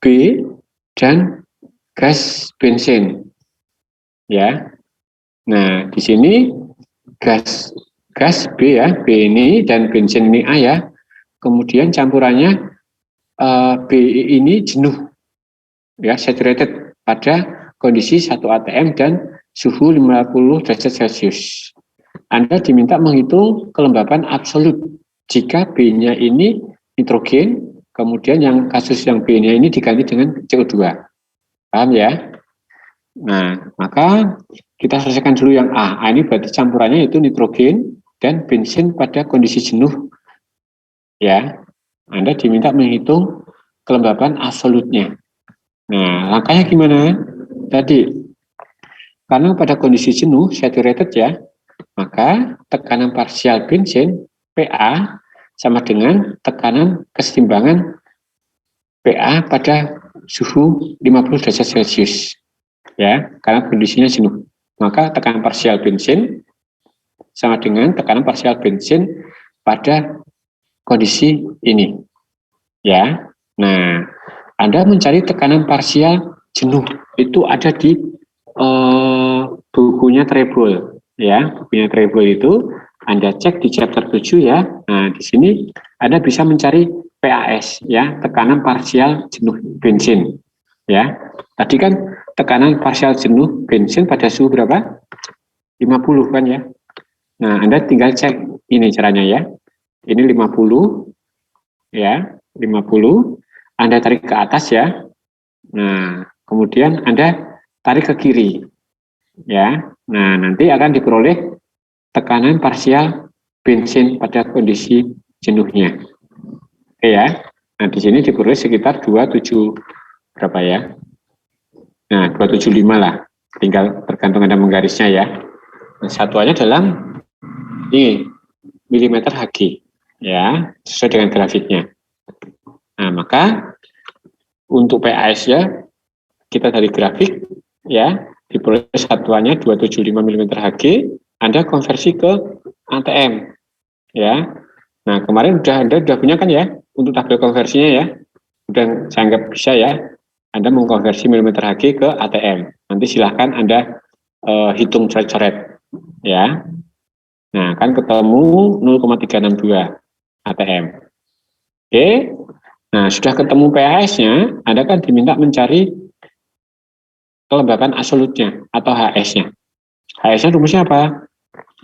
B dan gas bensin. Ya. Nah, di sini gas B ya, B ini dan bensin ini A ya. Kemudian campurannya B ini jenuh. Ya, saturated pada kondisi 1 atm dan suhu 50 derajat Celcius. Anda diminta menghitung kelembapan absolut jika B-nya ini nitrogen, kemudian yang kasus yang B-nya ini diganti dengan CO2. Paham ya? Nah, maka kita selesaikan dulu yang A. A ini berarti campurannya itu nitrogen dan bensin pada kondisi jenuh. Ya, Anda diminta menghitung kelembapan absolutnya. Nah, langkahnya gimana? Tadi, karena pada kondisi jenuh, saturated ya, maka tekanan parsial bensin PA sama dengan tekanan kesetimbangan PA pada suhu 50 derajat Celcius. Ya, karena kondisinya jenuh. Maka tekanan parsial bensin sama dengan tekanan parsial bensin pada kondisi ini. Ya. Nah, Anda mencari tekanan parsial jenuh itu ada di bukunya Trebol. Ya, bukunya Trebol itu Anda cek di chapter 7 ya. Nah, di sini Anda bisa mencari PAS ya, tekanan parsial jenuh bensin. Ya. Tadi kan tekanan parsial jenuh bensin pada suhu berapa? 50 kan ya. Nah, Anda tinggal cek ini caranya ya. Ini 50 ya, 50. Anda tarik ke atas ya. Nah, kemudian Anda tarik ke kiri. Ya. Nah, nanti akan diperoleh tekanan parsial bensin pada kondisi jenuhnya. Oke ya. Nah, di sini diperoleh sekitar 27 berapa ya? Nah, 275 lah. Tinggal tergantung Anda menggarisnya ya. Nah, satuannya dalam ini milimeter Hg ya, sesuai dengan grafiknya. Nah, maka untuk PAS ya, kita dari grafik ya, diperoleh satuannya 275 mm Hg, Anda konversi ke ATM ya. Nah, kemarin Anda sudah punya kan ya untuk tabel konversinya ya. Sudah saya anggap bisa ya. Anda mengkonversi mm Hg ke ATM. Nanti silahkan Anda hitung coret-coret ya. Nah, kan ketemu 0,362 ATM. Oke. Nah, sudah ketemu PAS-nya, Anda kan diminta mencari kelembapan absolutnya atau HS-nya. HS-nya rumusnya apa?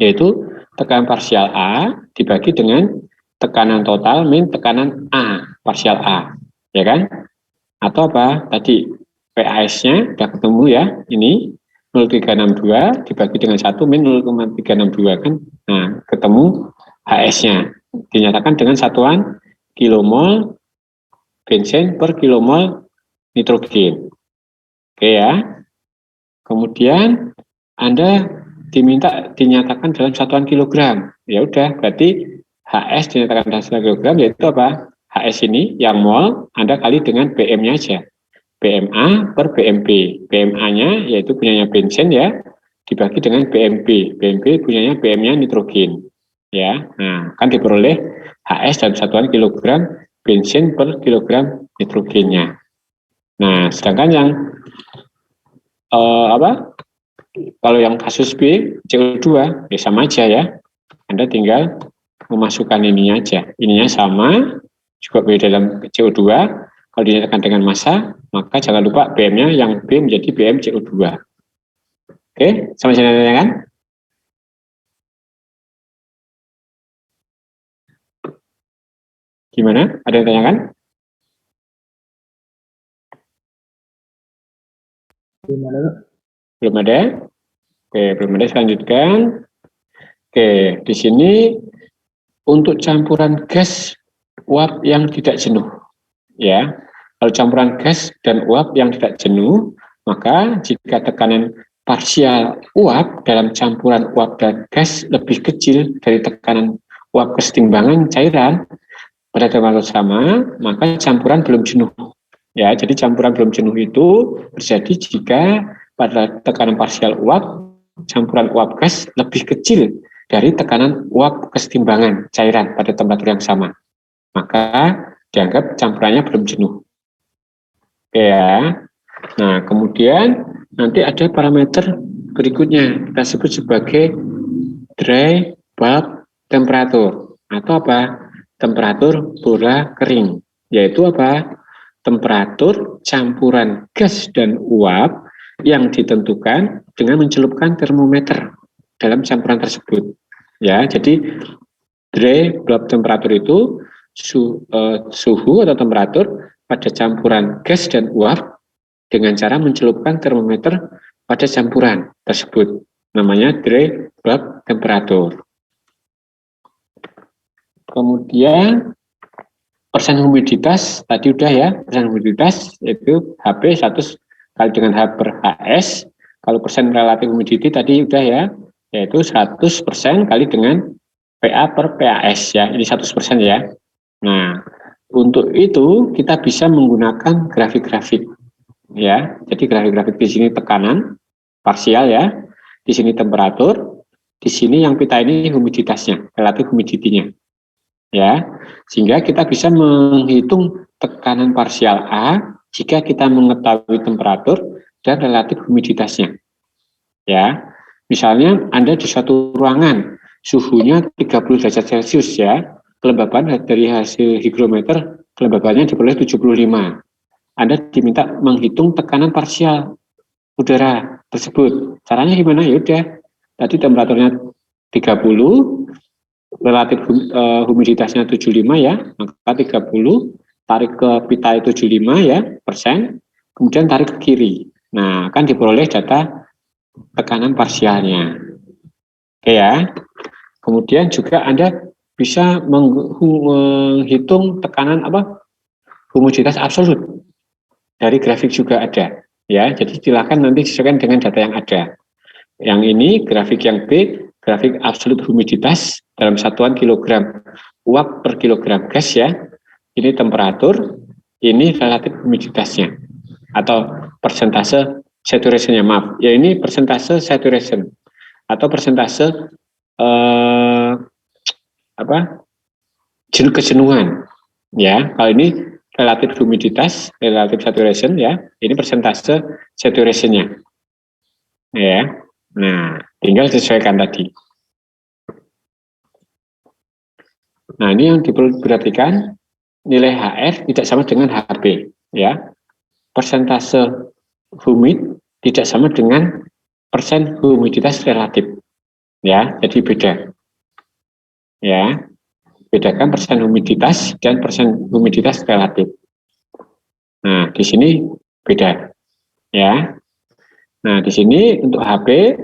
Yaitu tekanan parsial A dibagi dengan tekanan total min tekanan A, parsial A. Ya kan? Atau apa? Tadi PAS-nya sudah ketemu ya, ini 0,362 dibagi dengan 1 min 0,362 kan. Nah, ketemu HS-nya. Dinyatakan dengan satuan kilomol bensin per kilomol nitrogen. Oke ya. Kemudian Anda dinyatakan dalam satuan kilogram. Ya udah, berarti HS dinyatakan dalam satuan kilogram yaitu apa? HS ini yang mol Anda kali dengan BM-nya aja. BMA per BMB. BMA-nya yaitu punyanya bensin ya, dibagi dengan BMB. BMB punyanya BM-nya nitrogen. Ya, nah kan diperoleh HS dalam satuan kilogram bensin per kilogram nitrogennya. Nah, sedangkan yang kalau yang kasus B CO2 ya sama aja ya. Anda tinggal memasukkan ininya aja. Ininya sama, juga B dalam CO2. Kalau dinyatakan dengan massa, maka jangan lupa BM-nya yang B menjadi BM CO2. Oke, sama saya tanyakan. Gimana? Ada yang tanyakan? Belum ada? Oke, belum ada. Saya lanjutkan. Oke, di sini untuk campuran gas uap yang tidak jenuh. Ya, kalau campuran gas dan uap yang tidak jenuh, maka jika tekanan parsial uap dalam campuran uap dan gas lebih kecil dari tekanan uap kesetimbangan cairan pada temperatur sama, maka campuran belum jenuh. Ya, jadi campuran belum jenuh itu terjadi jika pada tekanan parsial uap campuran uap gas lebih kecil dari tekanan uap kesetimbangan cairan pada temperatur yang sama. Maka dianggap campurannya belum jenuh. Oke ya. Nah, kemudian nanti ada parameter berikutnya kita sebut sebagai dry bulb temperatur atau apa? Temperatur bola kering, yaitu apa? Temperatur campuran gas dan uap yang ditentukan dengan mencelupkan termometer dalam campuran tersebut. Ya, jadi dry bulb temperatur itu suhu atau temperatur pada campuran gas dan uap dengan cara mencelupkan termometer pada campuran tersebut. Namanya dry bulb temperatur. Kemudian persen humiditas tadi udah ya, persen humiditas itu HP 100 kali dengan H per HS. Kalau persen relatif humidity tadi udah ya, yaitu 100% kali dengan PA per PAS ya, ini 100% ya. Nah, untuk itu kita bisa menggunakan grafik-grafik ya. Jadi grafik-grafik di sini tekanan parsial ya, di sini temperatur, di sini yang pita ini humiditasnya, relatif humidity-nya. Ya, sehingga kita bisa menghitung tekanan parsial A jika kita mengetahui temperatur dan relatif humiditasnya. Ya, misalnya Anda di suatu ruangan suhunya 30 derajat Celcius ya, kelembaban dari hasil hygrometer kelembabannya diperoleh 75. Anda diminta menghitung tekanan parsial udara tersebut. Caranya gimana? Ya udah, tadi temperaturnya 30, relatif humiditasnya 75 ya, maka 30 tarik ke pita 75 ya persen, kemudian tarik ke kiri. Nah, kan diperoleh data tekanan parsialnya. Oke ya. Kemudian juga Anda bisa menghitung tekanan humiditas absolut. Dari grafik juga ada ya. Jadi silakan nanti sesuaikan dengan data yang ada. Yang ini grafik yang B, grafik absolut humiditas dalam satuan kilogram uap per kilogram gas ya. Ini temperatur, ini relatif humiditasnya atau persentase saturation-nya, maaf. Ya ini persentase saturation atau persentase kejenuhan ya. Kalau ini relatif humiditas, relatif saturation ya. Ini persentase saturation-nya. Ya. Nah, tinggal sesuaikan tadi. Nah, ini yang diperhatikan, nilai HR tidak sama dengan HP, ya. Persentase humid tidak sama dengan persen humiditas relatif, ya. Jadi beda, ya. Bedakan persen humiditas dan persen humiditas relatif. Nah, di sini beda, ya. Nah, di sini untuk HP,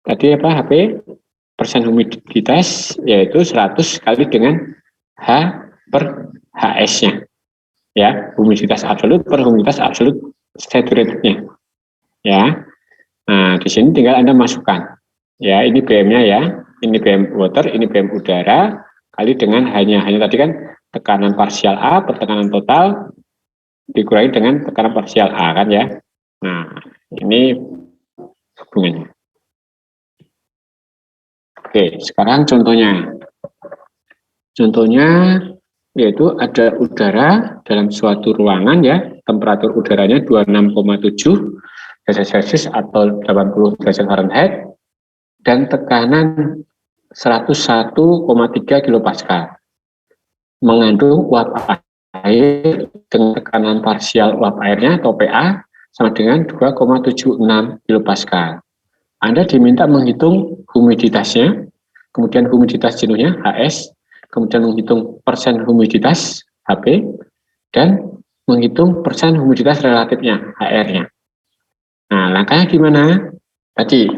tadi apa HP? Persen humiditas yaitu 100 kali dengan H per HS-nya. Ya, humiditas absolut per humiditas absolut saturated-nya. Ya. Nah, di sini tinggal Anda masukkan. Ya, ini BM-nya ya. Ini BM water, ini BM udara kali dengan hanya tadi kan tekanan parsial A per tekanan total dikurangi dengan tekanan parsial A kan ya. Nah, ini hubungannya. Oke, sekarang contohnya. Contohnya yaitu ada udara dalam suatu ruangan ya, temperatur udaranya 26,7 derajat Celcius atau 80 derajat Fahrenheit dan tekanan 101,3 kilopascal. Mengandung uap air dengan tekanan parsial uap airnya atau PA sama dengan 2,76 kilopascal. Anda diminta menghitung humiditasnya, kemudian humiditas jenuhnya HS, kemudian menghitung persen humiditas HP, dan menghitung persen humiditas relatifnya HR-nya. Nah, langkahnya gimana? Tadi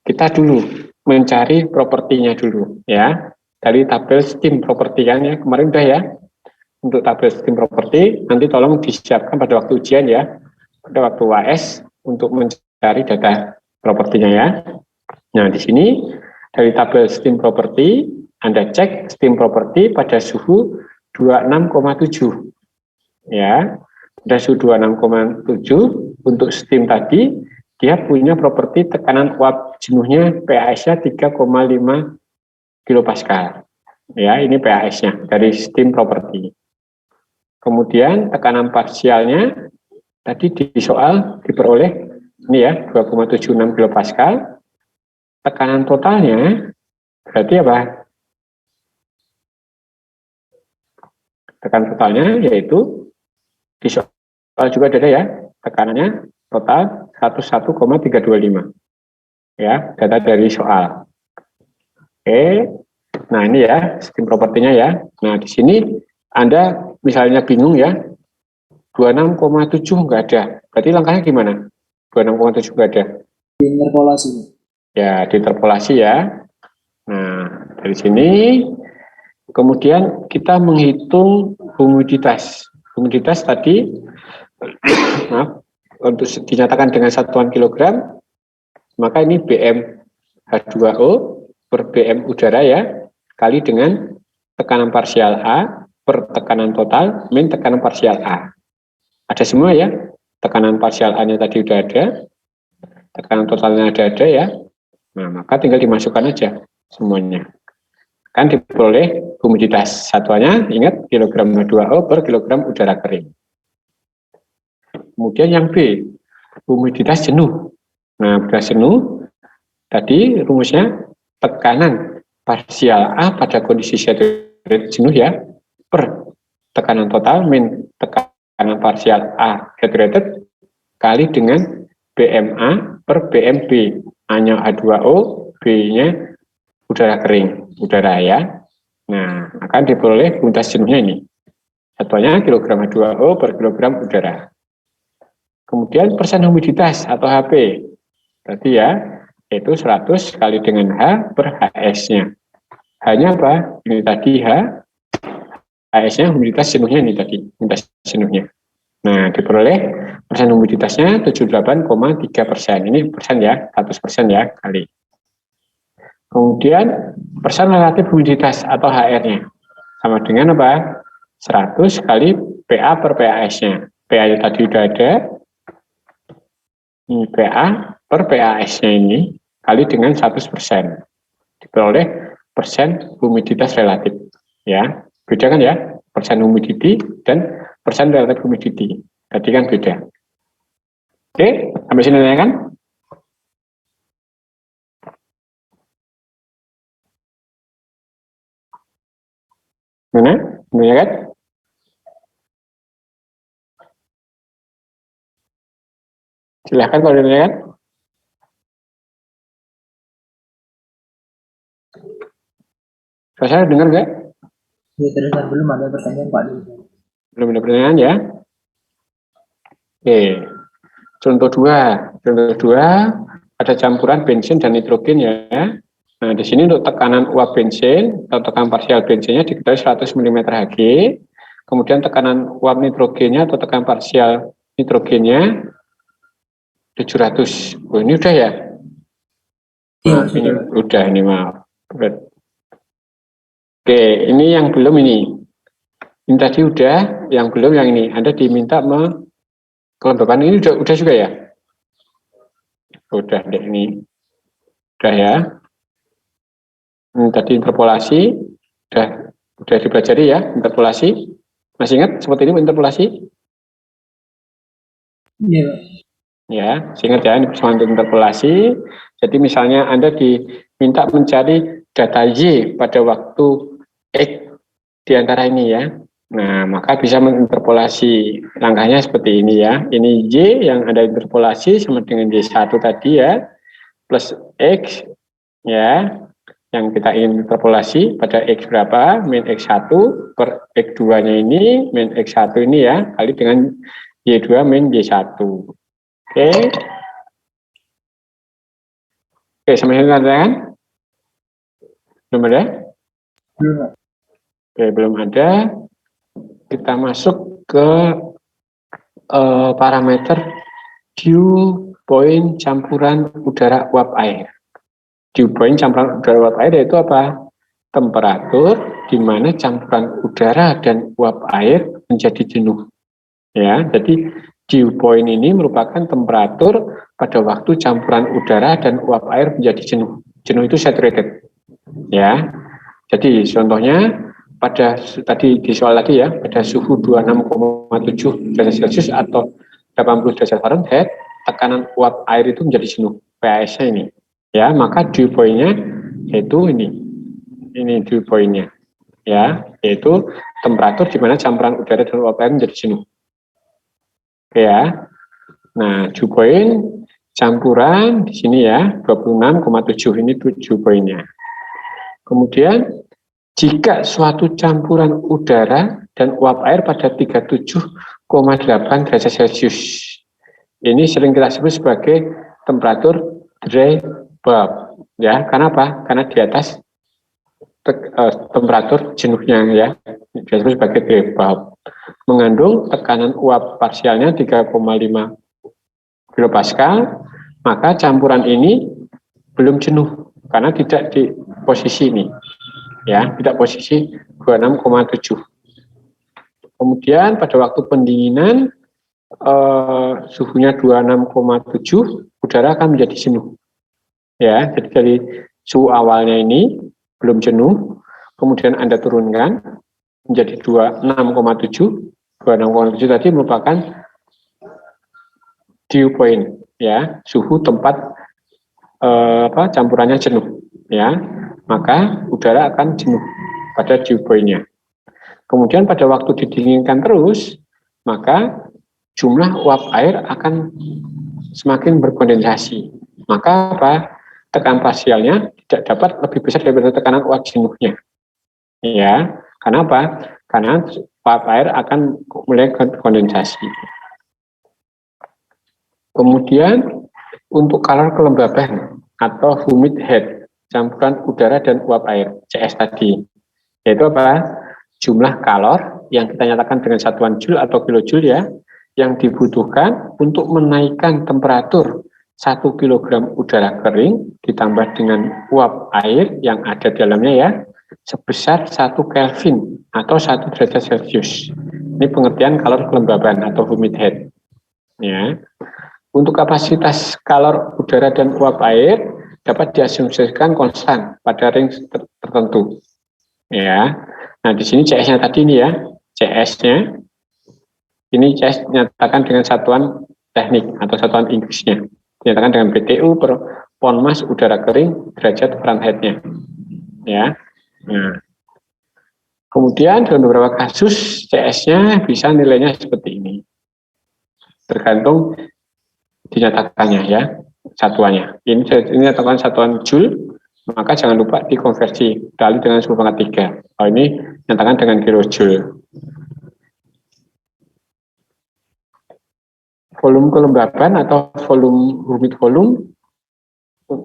kita dulu mencari propertinya dulu ya. Dari tabel steam properti kan ya, kemarin udah ya. Untuk tabel steam properti nanti tolong disiapkan pada waktu ujian ya. Pada waktu UAS untuk mencari data propertinya ya. Nah, di sini dari tabel steam property Anda cek steam property pada suhu 26,7 ya. Pada suhu 26,7 untuk steam tadi dia punya properti tekanan uap jenuhnya PAS-nya 3,5 kilopascal. Ya, ini PAS-nya dari steam property. Kemudian tekanan parsialnya tadi di soal diperoleh ini ya 2,76 kilopascal. Tekanan totalnya berarti apa? Tekanan totalnya yaitu di soal juga ada ya, tekanannya total 101,325. Ya, data dari soal. Oke. Nah, ini ya sistem propertinya ya. Nah, di sini Anda misalnya bingung ya. 26,7 enggak ada. Berarti langkahnya gimana? 26,7 enggak ada. Interpolasi. Ya, diinterpolasi ya. Nah, dari sini kemudian kita menghitung humiditas. Humiditas tadi maaf, untuk dinyatakan dengan satuan kilogram, maka ini BM H2O per BM udara ya, kali dengan tekanan parsial A per tekanan total min tekanan parsial A. Ada semua ya, tekanan parsial A-nya tadi udah ada, tekanan totalnya ada ya. Nah, maka tinggal dimasukkan aja semuanya. Kan diperoleh humiditas satuannya, ingat kilogram H2O per kilogram udara kering. Kemudian yang B, humiditas jenuh. Nah, humiditas jenuh, tadi rumusnya tekanan parsial A pada kondisi saturated jenuh ya, per tekanan total min tekanan parsial A saturated kali dengan BMA per BMB. A-nya H2O, B-nya udara kering, udara ya. Nah, akan diperoleh humiditas jenuhnya ini. Satuannya kilogram H2O per kilogram udara. Kemudian persen humiditas atau HP. Berarti ya, yaitu 100 kali dengan H per HS-nya. H-nya apa? Ini tadi H. HS-nya humiditas jenuhnya ini tadi, humiditas jenuhnya. Nah, diperoleh persen humiditasnya 78,3%. Ini persen ya, 100% ya kali. Kemudian persen relatif humiditas atau HR-nya sama dengan apa? 100 kali PA per PAS-nya. PA-nya tadi udah ada. Ini PA per PAS-nya ini kali dengan 100%. Diperoleh persen humiditas relatif. Ya, beda kan ya? Persen humidity dan persen relatif humidity. Tadi kan beda. Oke, sampai sini ya kan? Mana? Ini kan? Silahkan kalau ditanyakan. Saya dengar nggak? Ya, terdengar. Belum ada pertanyaan Pak. Belum ada pertanyaan ya? Oke. Contoh 2. Contoh 2 ada campuran bensin dan nitrogen ya. Nah, di sini untuk tekanan uap bensin atau tekanan parsial bensinnya diketahui 100 mm Hg. Kemudian tekanan uap nitrogennya atau tekanan parsial nitrogennya 700. Oh, ini udah ya? Maaf, ini udah ini maaf. Oke, ini yang belum ini. Ini tadi udah, yang belum yang ini. Anda diminta kelembapan ini udah juga ya? Udah deh ini. Udah ya. Tadi interpolasi udah dipelajari ya, interpolasi. Masih ingat seperti ini interpolasi? Iya, Pak. Ya, ingat ya, ini persoalan interpolasi. Jadi misalnya Anda diminta mencari data Y pada waktu X di antara ini ya. Nah, maka bisa menginterpolasi. Langkahnya seperti ini ya. Ini Y yang Anda interpolasi sama dengan Y1 tadi ya, plus X ya, yang kita ingin interpolasi pada X berapa, min X1 per X2 nya ini, min X1 ini ya, kali dengan Y2 min Y1. Oke. Oke, sampai sini kan? Belum ada? Belum, Pak. Oke, belum ada. Kita masuk ke parameter dew point campuran udara uap air. Dew point campuran udara uap air yaitu apa? Temperatur di mana campuran udara dan uap air menjadi jenuh. Ya, jadi dew point ini merupakan temperatur pada waktu campuran udara dan uap air menjadi jenuh. Jenuh itu saturated. Ya. Jadi contohnya pada tadi di soal tadi ya, pada suhu 26,7 derajat Celcius atau 80 derajat Fahrenheit, tekanan uap air itu menjadi jenuh, pH-nya ini. Ya, maka dew point-nya yaitu ini dew point-nya. Ya, yaitu temperatur di mana campuran udara dan uap air menjadi jenuh. Oke ya. Nah, dew point campuran di sini ya, 26,7 ini dew point-nya. Kemudian jika suatu campuran udara dan uap air pada 37,8 derajat Celcius. Ini sering kita sebut sebagai temperatur dry bulb. Ya, karena apa? Karena di atas temperatur jenuhnya ya, disebut sebagai dry bulb. Mengandung tekanan uap parsialnya 3,5 kilopascal, maka campuran ini belum jenuh karena tidak di posisi ini. Ya, tidak posisi 26,7. Kemudian pada waktu pendinginan suhunya 26,7, udara akan menjadi jenuh. Ya, jadi dari suhu awalnya ini belum jenuh, kemudian Anda turunkan menjadi 26,7. 26,7 tadi merupakan dew point, ya, suhu tempat campurannya jenuh, ya. Maka udara akan jenuh pada dew point-nya. Kemudian pada waktu didinginkan terus, maka jumlah uap air akan semakin berkondensasi. Maka apa? Tekanan parsialnya tidak dapat lebih besar daripada tekanan uap jenuhnya. Ya, karena apa? Karena uap air akan mulai kondensasi. Kemudian untuk kalor kelembaban atau humid head, campuran udara dan uap air, CS tadi, yaitu apa? Jumlah kalor yang kita nyatakan dengan satuan joule atau kilojoule ya, yang dibutuhkan untuk menaikkan temperatur 1 kg udara kering ditambah dengan uap air yang ada di dalamnya ya, sebesar 1 Kelvin atau 1 derajat Celcius. Ini pengertian kalor kelembaban atau humid head. Ya. Untuk kapasitas kalor udara dan uap air dapat diasumsikan konstan pada range tertentu. Ya. Nah, di sini CS-nya tadi ini ya, CS-nya ini CS dinyatakan dengan satuan teknik atau satuan Inggrisnya. Dinyatakan dengan BTU per pound mass udara kering derajat Fahrenheit-nya. Ya. Nah. Kemudian dalam beberapa kasus CS-nya bisa nilainya seperti ini. Tergantung dinyatakannya ya, satuannya. Ini dinyatakan satuan joule, maka jangan lupa dikonversi kali dengan 10⁻3. Oh, ini dinyatakan dengan kilojoule. Volume kelembaban atau volume humid volume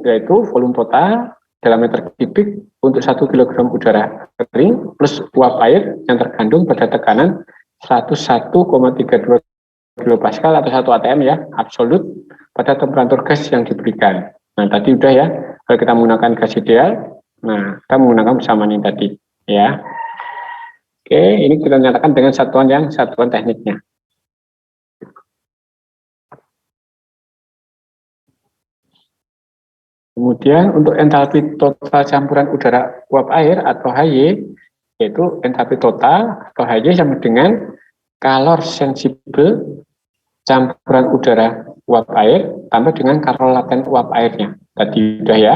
yaitu volume total dalam meter kubik untuk 1 kg udara kering plus uap air yang terkandung pada tekanan 101,32 kilopascal atau 1 atm ya, absolut pada temperatur gas yang diberikan. Nah, tadi udah ya, kalau kita menggunakan gas ideal, nah, kita menggunakan persamaan ini tadi, ya. Oke, ini kita nyatakan dengan satuan tekniknya. Kemudian untuk entalpi total campuran udara uap air atau HY, yaitu entalpi total atau HY sama dengan kalor sensibel campuran udara uap air tambah dengan kalor laten uap airnya. Tadi udah ya,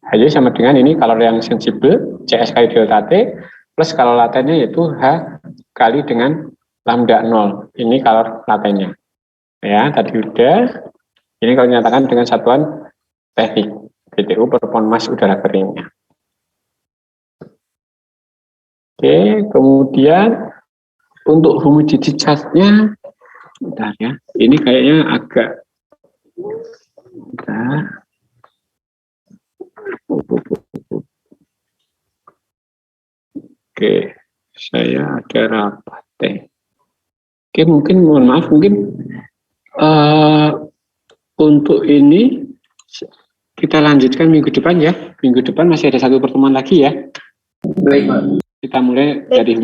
HY sama dengan ini kalor yang sensibel, CS kali delta T, plus kalor latennya yaitu H kali dengan lambda 0. Ini kalor latennya. Ya, tadi udah. Ini kalau dinyatakan dengan satuan teknik. BTU per pound mass udara keringnya. Oke, kemudian untuk humidity chart-nya, bentar ya, ini kayaknya agak, bentar. Oke, saya ada rapat deh. Oke, mungkin mohon maaf, mungkin untuk ini kita lanjutkan minggu depan ya. Minggu depan masih ada satu pertemuan lagi ya. Baik, Pak. Kita mulai dari